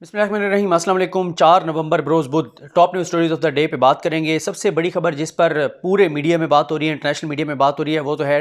बिस्मिल्लाहिर्रहमानिर्रहीम। अस्सलाम वालेकुम। 4 नवंबर बरोज़ बुध top news stories of the day पे बात करेंगे। सबसे बड़ी खबर जिस पर पूरे मीडिया में बात हो रही है, इंटरनेशनल मीडिया में बात हो रही है, वो तो है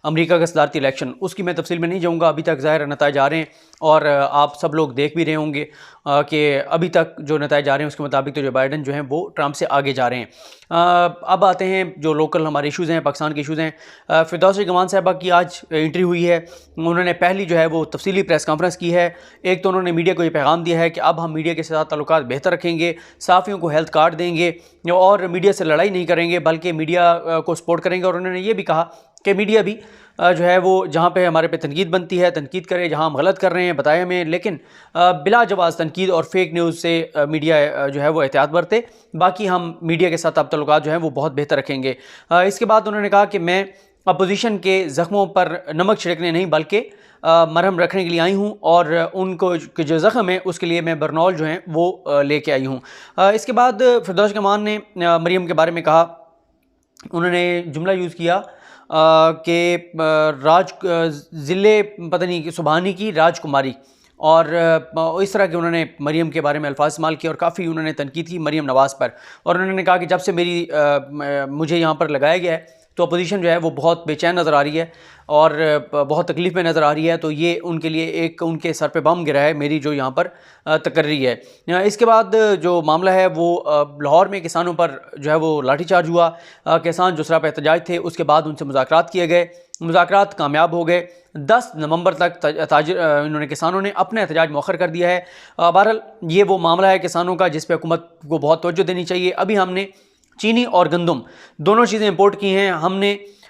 अमेरिका का सदारती इलेक्शन। उसकी मैं तफसील में नहीं जाऊँगा, अभी तक ज़ाहिर नताइज आ रहे हैं और आप सब लोग देख भी रहे होंगे कि अभी तक जो नताइज आ रहे हैं उसके मुताबिक तो जो बाइडन जो हैं वो ट्रंप से आगे जा रहे हैं। अब आते हैं जो लोकल हमारे इशूज़ हैं, पाकिस्तान के इशूज़ हैं। फिरदौसी गमान साहिबा की आज एंट्री हुई है। उन्होंने पहली जो है वो तफसीली प्रेस कॉन्फ्रेंस की है। एक तो उन्होंने मीडिया को ये पैगाम दिया है कि अब हम मीडिया के साथ ताल्लुकात बेहतर रखेंगे, सहाफ़ियों को हेल्थ कार्ड देंगे और मीडिया से लड़ाई नहीं करेंगे बल्कि मीडिया को सपोर्ट करेंगे। और उन्होंने ये भी कहा कि मीडिया भी जो है वो जहाँ पे हमारे पे तनकीद बनती है तनकीद करे, जहाँ हम गलत कर रहे हैं बताए हमें, लेकिन बिला जवाज़ तनकीद और फेक न्यूज़ से मीडिया जो है वो एहतियात बरते। बाकी हम मीडिया के साथ अब ताल्लुकात जो हैं वो बहुत बेहतर रखेंगे। इसके बाद उन्होंने कहा कि मैं अपोजिशन के ज़ख्मों पर नमक छिड़कने नहीं बल्कि मरहम रखने के लिए आई हूँ और उनको जो ज़ख्म है उसके लिए मैं बरनौल जो हैं वो लेके आई हूँ। इसके बाद फिरदौस गमान ने मरियम के बारे में कहा। उन्होंने जुमला यूज़ किया कि राज ज़िले पता नहीं कि सुबहानी की राजकुमारी, और इस तरह के उन्होंने मरियम के बारे में अल्फाज इस्तेमाल किए और काफ़ी उन्होंने तनकीद की मरियम नवाज़ पर। और उन्होंने कहा कि जब से मुझे यहाँ पर लगाया गया है तो अपोजिशन जो है वो बहुत बेचैन नज़र आ रही है और बहुत तकलीफ़ में नज़र आ रही है। तो ये उनके लिए एक उनके सर पे बम गिरा है मेरी जो यहाँ पर तकर्री है। इसके बाद जो मामला है वो लाहौर में किसानों पर जो है वो लाठीचार्ज हुआ। किसान जो सरापा एहतजाज थे उसके बाद उनसे मुज़ाकरात किए गए, मुज़ाकरात कामयाब हो गए। 10 नवंबर तक इन्होंने किसानों ने अपना एहतजाज मौखर कर दिया है। बहरहाल ये वो मामला है किसानों का जिस पर हुकूमत को बहुत तवज्जो देनी चाहिए। अभी हमने चीनी और गंदम दोनों चीज़ें इंपोर्ट की हैं। हमने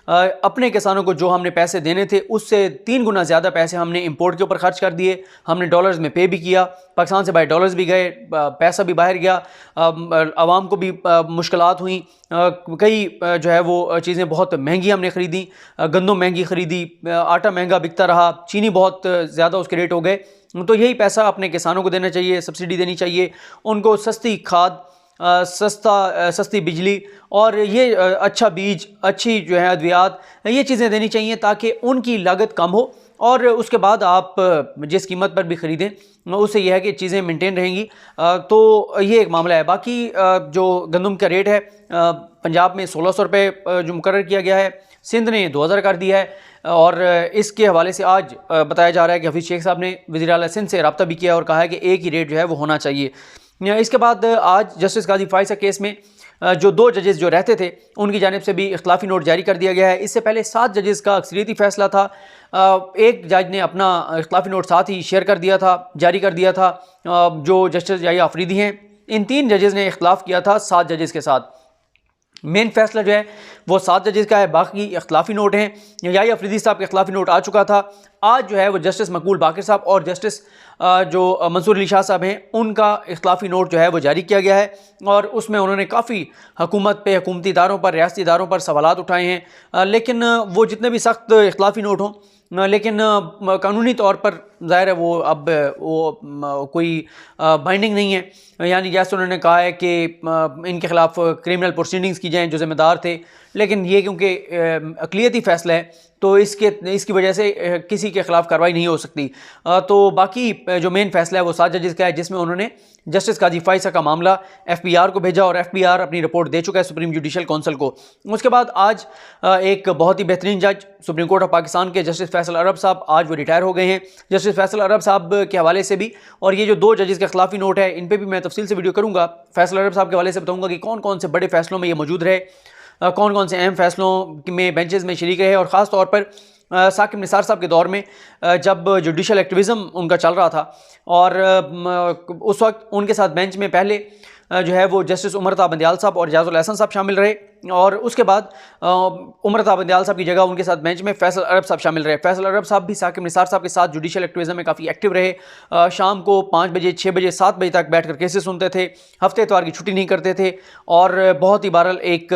अपने किसानों को जो हमने पैसे देने थे उससे 3 गुना ज़्यादा पैसे हमने इंपोर्ट के ऊपर खर्च कर दिए। हमने डॉलर्स में पे भी किया, पाकिस्तान से बाहर डॉलर्स भी गए, पैसा भी बाहर गया, आवाम को भी मुश्किलात हुई। कई जो है वो चीज़ें बहुत महंगी हमने ख़रीदी, गंदम महंगी ख़रीदी, आटा महंगा बिकता रहा, चीनी बहुत ज़्यादा उसके रेट हो गए। तो यही पैसा अपने किसानों को देना चाहिए, सब्सिडी देनी चाहिए उनको, सस्ती खाद, सस्ती बिजली और ये अच्छा बीज, अच्छी जो है अद्वियात, ये चीज़ें देनी चाहिए ताकि उनकी लागत कम हो और उसके बाद आप जिस कीमत पर भी ख़रीदें उससे यह है कि चीज़ें मेंटेन रहेंगी। तो ये एक मामला है। बाकी जो गंदम का रेट है पंजाब में 1600 रुपये जो मुकर्रर किया गया है, सिंध ने 2000 कर दिया है। और इसके हवाले से आज बताया जा रहा है कि हफीज़ शेख साहब ने वज़ीर आला सिंध से रब्ता भी किया और कहा है कि एक ही रेट जो है वो होना चाहिए। इसके बाद आज जस्टिस काजी फाइसा केस में जो 2 जजेस जो रहते थे उनकी जानिब से भी इख्तलाफी नोट जारी कर दिया गया है। इससे पहले 7 जजेस का अक्सरियती फ़ैसला था। एक जज ने अपना इख्तलाफी नोट साथ ही शेयर कर दिया था, जारी कर दिया था। जो जस्टिस याहिया अफरीदी हैं, इन 3 जजेस ने इख्तलाफ किया था 7 जजेस के साथ। मेन फैसला जो है वो 7 जजेस का है, बाकी इख्तलाफी नोट हैं। याहिया अफरीदी साहब का इख्तलाफी नोट आ चुका था। आज जो है वो जस्टिस मकबूल बाकर साहब और जस्टिस जो मंसूर अली शाह साहब हैं उनका इख्तलाफी नोट जो है वो जारी किया गया है और उसमें उन्होंने काफ़ी हुकूमत पे, हुकूमती इदारों पर, रियासती इदारों पर सवालात उठाए हैं। लेकिन वो जितने भी सख्त इख्तलाफी नोट हों लेकिन कानूनी तौर पर ज़ाहिर है वो अब वो कोई बाइंडिंग नहीं है। यानी जैसे उन्होंने कहा है कि इनके ख़िलाफ़ क्रिमिनल प्रोसीडिंग्स की जाएँ जो ज़िम्मेदार थे, लेकिन ये क्योंकि अक़लियती फ़ैसला है तो इसकी वजह से किसी के ख़िलाफ़ कार्रवाई नहीं हो सकती। तो बाकी जो मेन फ़ैसला है वो 7 जजेस का है जिसमें उन्होंने जस्टिस काजी फाइसा का मामला FBR को भेजा और FBR अपनी रिपोर्ट दे चुका है सुप्रीम जुडिशल काउंसिल को। उसके बाद आज एक बहुत ही बेहतरीन जज सुप्रीम कोर्ट ऑफ पाकिस्तान के जस्टिस फैसल अरब साहब आज वो रिटायर हो गए हैं। जस्टिस फैसल अरब साहब के हवाले से भी और ये जो 2 जजेस के खिलाफी नोट है इन पर भी मैं तफसील से वीडियो करूँगा। फैसल अरब साहब के हवाले से बताऊँगा कि कौन कौन से बड़े फैसलों में ये मौजूद रहे, कौन कौन से अहम फैसलों में बेंचेस में शरीक रहे और ख़ास तौर पर साकिब निसार साहब के दौर में जब जुडिशल एक्टिविज़म उनका चल रहा था और उस वक्त उनके साथ बेंच में पहले जो है वो जस्टिस उमर बंदियाल साहब और एजाजुल एहसन साहब शामिल रहे और उसके बाद उमर बंदियाल साहब की जगह उनके साथ बेंच में फैसल अरब साहब शामिल रहे। फैसल अरब साहब भी साकिब निसार साहब के साथ जुडिशल एक्टिविज़म में काफ़ी एक्टिव रहे। शाम को 5 बजे, 6 बजे, 7 बजे तक बैठकर केसेस सुनते थे, हफ्ते इतवार की छुट्टी नहीं करते थे और बहुत ही बहरहाल एक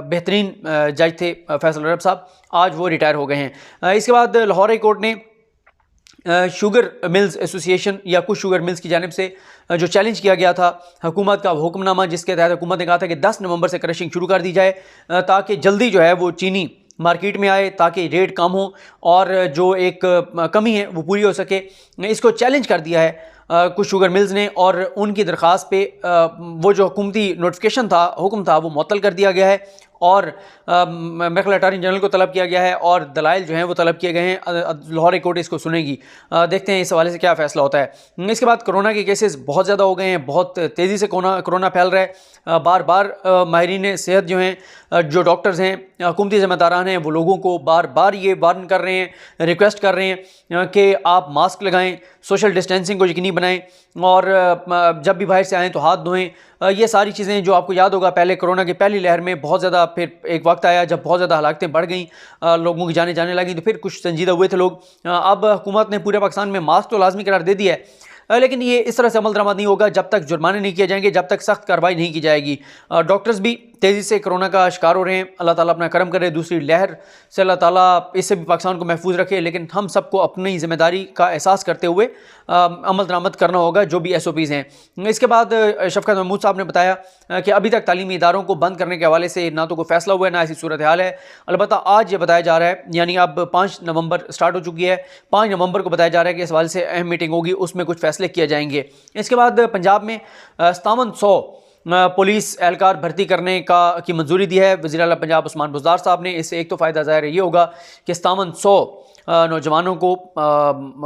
बेहतरीन जज थे फैसल अरब साहब। आज वो रिटायर हो गए हैं। इसके बाद लाहौर हाई कोर्ट ने शुगर मिल्स एसोसिएशन या कुछ शुगर मिल्स की जानिब से जो चैलेंज किया गया था हुकूमत का हुक्मनामा, जिसके तहत हुकूमत ने कहा था कि 10 नवंबर से क्रशिंग शुरू कर दी जाए ताकि जल्दी जो है वो चीनी मार्केट में आए, ताकि रेट कम हो और जो एक कमी है वो पूरी हो सके, इसको चैलेंज कर दिया है कुछ शुगर मिल्स ने, और उनकी दरख्वास्त पे वो जो हुकूमती नोटिफिकेशन था, हुक्म था, वो मुअत्तल कर दिया गया है और मेरे ख्याल अटॉर्नी जनरल को तलब किया गया है और दलाइल जो हैं वो तलब किए गए हैं। लाहौर हाई कोर्ट इसको सुनेगी। देखते हैं इस हवाले से क्या फ़ैसला होता है। इसके बाद कोरोना के केसेस बहुत ज़्यादा हो गए हैं, बहुत तेज़ी से कोरोना फैल रहा है। बार बार माहिरीन सेहत जो हैं, जो डॉक्टर्स हैं, हुकूमती ज़िम्मेदारान हैं, वो लोगों को बार बार ये वार्न कर रहे हैं, रिक्वेस्ट कर रहे हैं कि आप मास्क लगाएं, सोशल डिस्टेंसिंग को यकीनी बनाएं और जब भी बाहर से आएँ तो हाथ धोएं। ये सारी चीज़ें जो आपको याद होगा, पहले कोरोना की पहली लहर में बहुत ज़्यादा, फिर एक वक्त आया जब बहुत ज़्यादा हलाकतें बढ़ गई, लोगों की जाने लगी, तो फिर कुछ संजीदा हुए थे लोग। अब हुकूमत ने पूरे पाकिस्तान में मास्क तो लाजमी करार दे दिया है, लेकिन ये इस तरह से अमल दरामद नहीं होगा जब तक जुर्माने नहीं किए जाएंगे, जब तक सख्त कार्रवाई नहीं की जाएगी। डॉक्टर्स भी तेज़ी से कोरोना का शिकार हो रहे हैं। अल्लाह ताला अपना करम करे, दूसरी लहर से अल्लाह ताला इससे भी पाकिस्तान को महफूज रखे, लेकिन हम सबको अपनी ज़िम्मेदारी का एहसास करते हुए अमल दरामद करना होगा, जो भी SOPs हैं। इसके बाद शफकत महमूद साहब ने बताया कि अभी तक तालीमी इदारों को बंद करने के हवाले से ना तो कोई फैसला हुआ है, ना ऐसी सूरत हाल है। अलबत्ता आज ये बताया जा रहा है, यानी अब 5 नवंबर स्टार्ट हो चुकी है, 5 नवंबर को बताया जा रहा है कि इस हवाले से अहम मीटिंग होगी, उसमें कुछ फैसले किए जाएंगे। इसके बाद पंजाब में 5700 पुलिस एहलकार भर्ती करने की मंजूरी दी है वज़ीर आला पंजाब उस्मान बुज़दार साहब ने। इससे एक तो फ़ायदा ज़ाहिर ये होगा कि 5700 नौजवानों को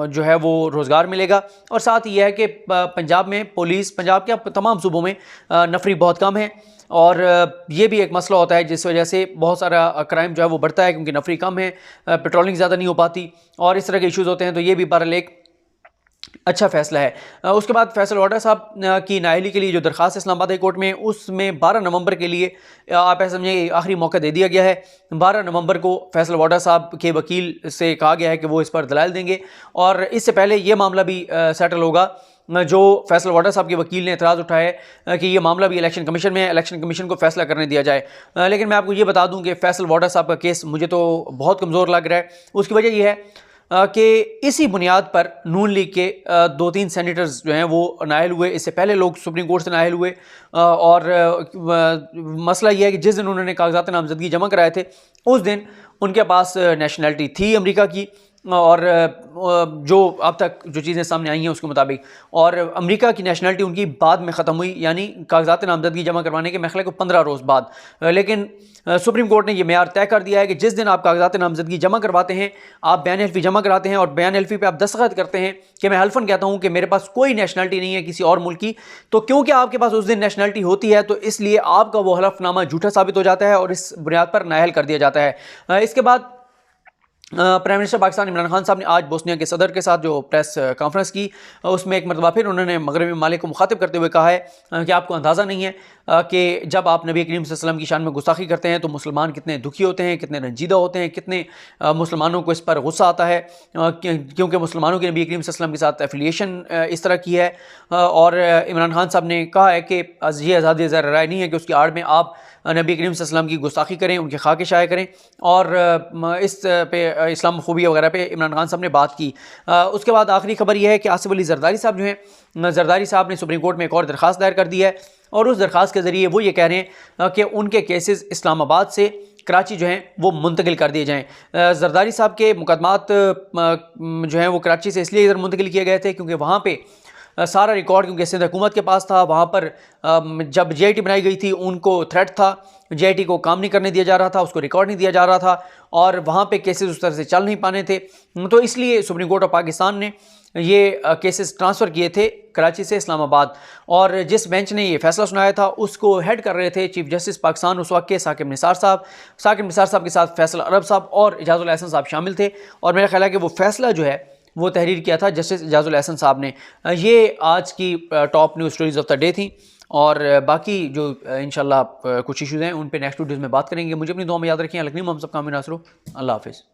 जो है वो रोज़गार मिलेगा, और साथ ही यह है कि पंजाब में पुलिस, पंजाब के तमाम सूबों में नफरी बहुत कम है, और ये भी एक मसला होता है जिस वजह से बहुत सारा क्राइम जो है वो बढ़ता है, क्योंकि नफरी कम है, पेट्रोलिंग ज़्यादा नहीं हो पाती और इस तरह के इशूज़ होते हैं। तो ये भी बहरहाल एक अच्छा फैसला है। उसके बाद फैसल वाडा साहब की नाअहली के लिए जो दरख्वास्त इस्लामाबाद हाई कोर्ट में, उसमें 12 नवंबर के लिए आप ऐसा समझिए आखिरी मौका दे दिया गया है। 12 नवंबर को फैसल वाडा साहब के वकील से कहा गया है कि वो इस पर दलाइल देंगे, और इससे पहले ये मामला भी सेटल होगा। जो फैसल वाडा साहब के वकील ने एतराज़ उठाया है कि ये मामला भी इलेक्शन कमीशन में है, इलेक्शन कमीशन को फैसला करने दिया जाए। लेकिन मैं आपको ये बता दूं कि फैसल वाडा साहब का केस मुझे तो बहुत कमज़ोर लग रहा है। उसकी वजह यह है कि इसी बुनियाद पर नून लीग के 2-3 सेनेटर्स जो हैं वो नाअहल हुए। इससे पहले लोग सुप्रीम कोर्ट से नाअहल हुए, और मसला यह है कि जिस दिन उन्होंने कागजात नामजदगी जमा कराए थे, उस दिन उनके पास नेशनैलिटी थी अमेरिका की, और जो अब तक जो चीज़ें सामने आई हैं उसके मुताबिक, और अमेरिका की नेशनलिटी उनकी बाद में ख़त्म हुई, यानी कागजात नामजदगी जमा करवाने के मेरे ख्याल को 15 रोज़ बाद। लेकिन सुप्रीम कोर्ट ने यह मेयार तय कर दिया है कि जिस दिन आप कागजात नामजदगी जमा करवाते हैं, आप बयान हल्फी जमा कराते हैं और बयान हल्फी पे आप दस्तखत करते हैं कि मैं हल्फन कहता हूं कि मेरे पास कोई नेशनलिटी नहीं है किसी और मुल्क की, तो क्योंकि आपके पास उस दिन नेशनलिटी होती है तो इसलिए आपका वो हलफनामा झूठा साबित हो जाता है और इस बुनियाद पर नाअहल कर दिया जाता है। इसके बाद प्राइम मिनिस्टर पाकिस्तान इमरान खान साहब ने आज बोस्निया के सदर के साथ जो प्रेस कॉन्फ्रेंस की, उसमें एक मरतबा फिर उन्होंने मगरबी ममालिक को मुखातिब करते हुए कहा है कि आपको अंदाज़ा नहीं है कि जब आप नबी करीम सल्लल्लाहु अलैहि वसल्लम की शान में गुस्ताखी करते हैं तो मुसलमान कितने दुखी होते हैं, कितने रंजीदा होते हैं, कितने मुसलमानों को इस पर गुस्सा आता है, क्योंकि मुसलमानों की नबी करीम सल्लल्लाहु अलैहि वसल्लम के साथ एफिलिएशन इस तरह की है। और इमरान खान साहब ने कहा है कि ये आज़ादी ज़ाहिर राय नहीं है कि उसकी आड़ में आप नबी करीम सल्लल्लाहु अलैहि वसल्लम की गुस्ताखी करें, उनके खाके शाये करें, और इस पे इस्लामोफोबिया वगैरह पे इमरान खान साहब ने बात की। उसके बाद आखिरी खबर यह है कि आसिफ अली जरदारी साहब जो हैं, जरदारी साहब ने सुप्रीम कोर्ट में एक और दरख्वास्त दायर कर दी है, और उस दरख्वास्त के ज़रिए वो ये कह रहे हैं कि उनके केसेस इस्लामाबाद से कराची जो हैं वो मुंतकिल कर दिए जाएँ। जरदारी साहब के मुकदमात जो हैं वो कराची से इसलिए इधर मुंतकिल किए गए थे क्योंकि वहाँ पर सारा रिकॉर्ड, क्योंकि सिंध हुकूमत के पास था, वहाँ पर जब JIT बनाई गई थी उनको थ्रेट था, JIT को काम नहीं करने दिया जा रहा था, उसको रिकॉर्ड नहीं दिया जा रहा था, और वहाँ पे केसेस उस तरह से चल नहीं पाने थे, तो इसलिए सुप्रीम कोर्ट ऑफ पाकिस्तान ने ये केसेस ट्रांसफ़र किए थे कराची से इस्लामाबाद। और जिस बेंच ने ये फैसला सुनाया था उसको हेड कर रहे थे चीफ जस्टिस पाकिस्तान उस वक्त के साकिब निसार साहब। साकिब निसार साहब के साथ फैसल अरब साहब और इजाज़ुल एहसन साहब शामिल थे, और मेरा ख्याल है कि वो फैसला जो है वो तहरीर किया था जस्टिस इजाज़ुल एहसन साहब ने। ये आज की top news stories of the day थी, और बाकी जो इंशाल्लाह कुछ इशूज़ हैं उन पे नेक्स्ट वीडियोज़ में बात करेंगे। मुझे अपनी दुआ में याद रखें। अलग नहीं, हम सब काम नासरो। अल्लाह हाफ़िज़।